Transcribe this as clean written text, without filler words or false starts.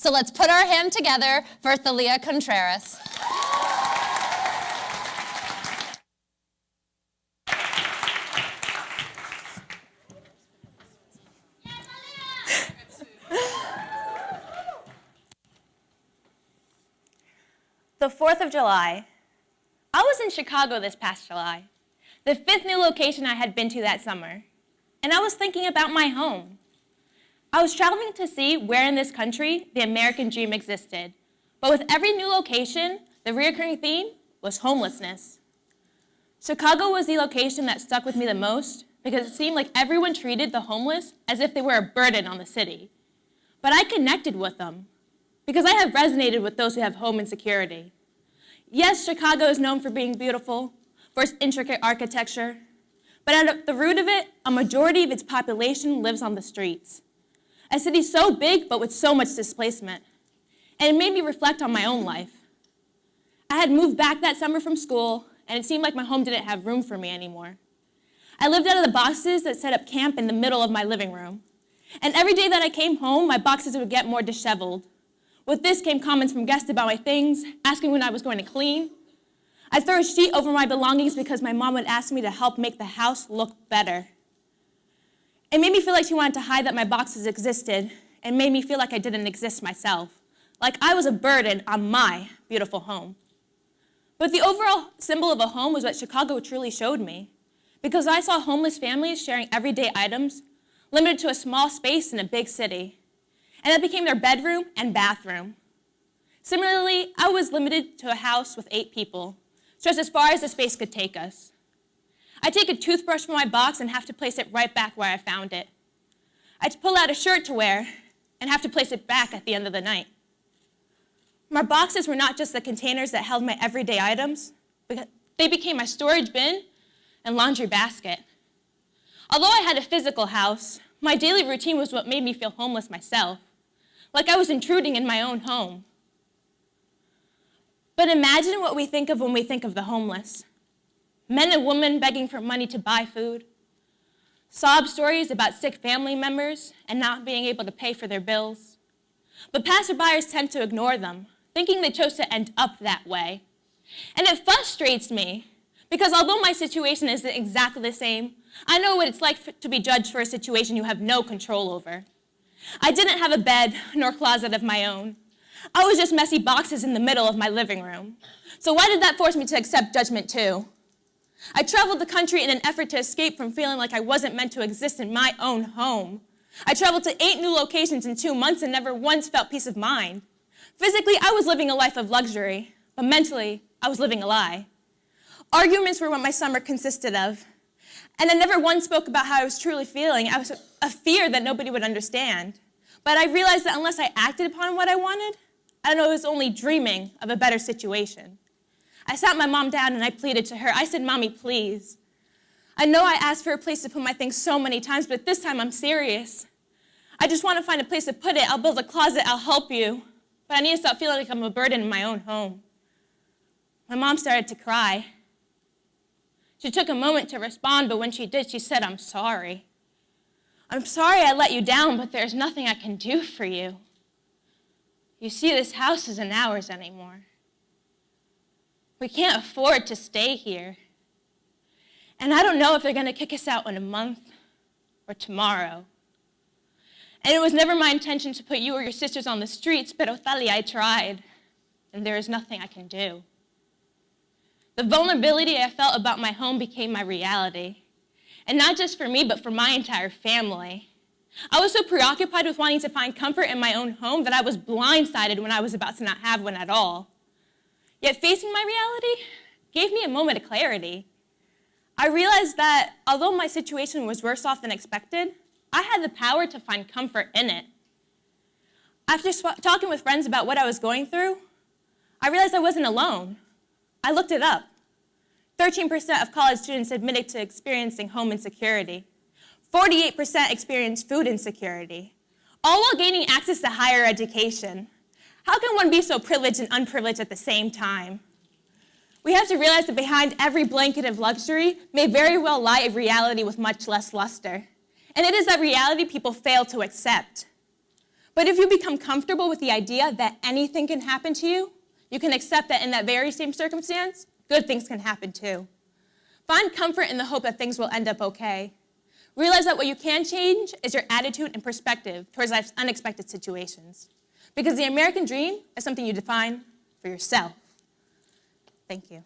So let's put our hand together for Thalia Contreras. The 4th of July. I was in Chicago this past July, the 5th new location I had been to that summer, and I was thinking about my home. I was traveling to see where in this country the American dream existed, but with every new location, the recurring theme was homelessness. Chicago was the location that stuck with me the most because it seemed like everyone treated the homeless as if they were a burden on the city. But I connected with them because I have resonated with those who have home insecurity. Yes, Chicago is known for being beautiful, for its intricate architecture, but at the root of it, a majority of its population lives on the streets. A city so big, but with so much displacement. And it made me reflect on my own life. I had moved back that summer from school, and it seemed like my home didn't have room for me anymore. I lived out of the boxes that set up camp in the middle of my living room. And every day that I came home, my boxes would get more disheveled. With this came comments from guests about my things, asking when I was going to clean. I'd throw a sheet over my belongings because my mom would ask me to help make the house look better. It made me feel like she wanted to hide that my boxes existed, and made me feel like I didn't exist myself, like I was a burden on my beautiful home. But the overall symbol of a home was what Chicago truly showed me, because I saw homeless families sharing everyday items, limited to a small space in a big city, and that became their bedroom and bathroom. Similarly, I was limited to a house with 8 people, just as far as the space could take us. I'd take a toothbrush from my box and have to place it right back where I found it. I'd pull out a shirt to wear and have to place it back at the end of the night. My boxes were not just the containers that held my everyday items, but they became my storage bin and laundry basket. Although I had a physical house, my daily routine was what made me feel homeless myself, like I was intruding in my own home. But imagine what we think of when we think of the homeless. Men and women begging for money to buy food, sob stories about sick family members and not being able to pay for their bills. But passerbyers tend to ignore them, thinking they chose to end up that way. And it frustrates me, because although my situation isn't exactly the same, I know what it's like to be judged for a situation you have no control over. I didn't have a bed nor closet of my own. I was just messy boxes in the middle of my living room. So why did that force me to accept judgment too? I traveled the country in an effort to escape from feeling like I wasn't meant to exist in my own home. I traveled to 8 new locations in 2 months and never once felt peace of mind. Physically, I was living a life of luxury, but mentally, I was living a lie. Arguments were what my summer consisted of, and I never once spoke about how I was truly feeling. I was a fear that nobody would understand. But I realized that unless I acted upon what I wanted, I was only dreaming of a better situation. I sat my mom down and I pleaded to her. I said, "Mommy, please. I know I asked for a place to put my things so many times, but this time I'm serious. I just want to find a place to put it. I'll build a closet. I'll help you. But I need to stop feeling like I'm a burden in my own home." My mom started to cry. She took a moment to respond, but when she did, she said, "I'm sorry. I'm sorry I let you down, but there's nothing I can do for you. You see, this house isn't ours anymore. We can't afford to stay here. And I don't know if they're going to kick us out in a month or tomorrow. And it was never my intention to put you or your sisters on the streets, but Thalia, I tried, and there is nothing I can do." The vulnerability I felt about my home became my reality. And not just for me, but for my entire family. I was so preoccupied with wanting to find comfort in my own home that I was blindsided when I was about to not have one at all. Yet facing my reality gave me a moment of clarity. I realized that although my situation was worse off than expected, I had the power to find comfort in it. After talking with friends about what I was going through, I realized I wasn't alone. I looked it up. 13% of college students admitted to experiencing home insecurity. 48% experienced food insecurity, all while gaining access to higher education. How can one be so privileged and unprivileged at the same time? We have to realize that behind every blanket of luxury may very well lie a reality with much less luster. And it is that reality people fail to accept. But if you become comfortable with the idea that anything can happen to you, you can accept that in that very same circumstance, good things can happen too. Find comfort in the hope that things will end up okay. Realize that what you can change is your attitude and perspective towards life's unexpected situations. Because the American dream is something you define for yourself. Thank you.